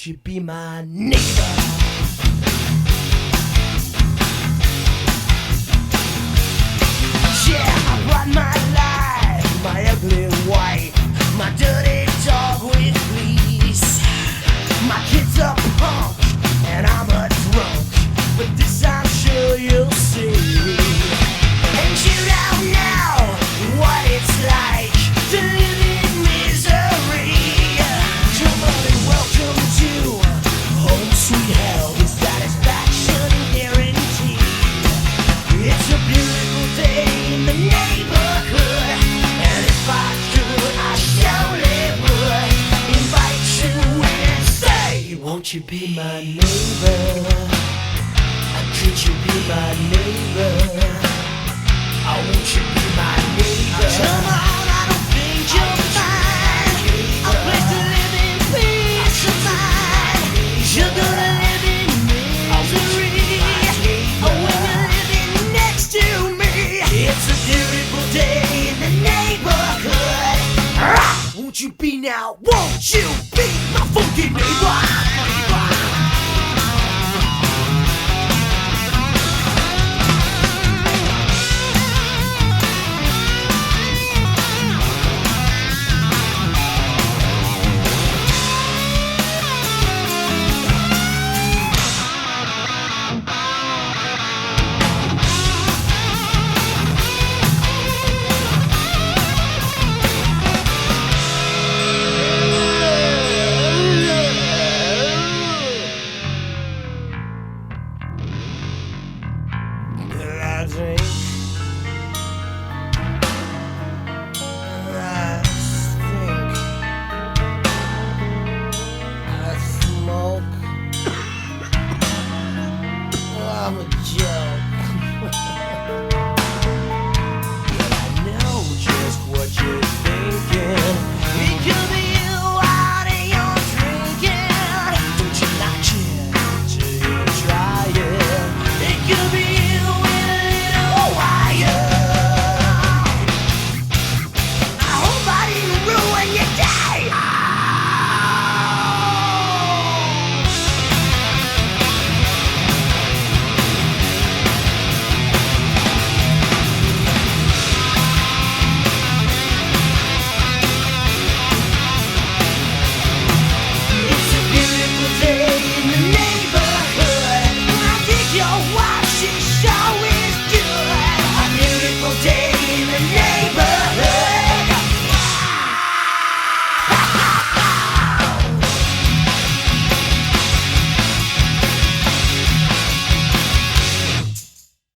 won't you be my neighbor? Yeah, I brought my life, my ugly wife, my dirty dog with fleas. My kid's a punk and I'm a drunk, but this I'm sure you'll see. And you don't know what it's like to live in misery. Come on and welcome to home sweet hell with satisfaction guaranteed. It's a beautiful day in the neighborhood, and if I could, I surely would invite you in and say, won't you be my neighbor? Could you be my neighbor? Oh, won't you be my neighbor? Come on, I don't think you'll find a place to live in peace of mind. You're gonna live in misery when you're living next to me. It's a beautiful day in the neighborhood. Won't you be now? Won't you be my funky neighbor?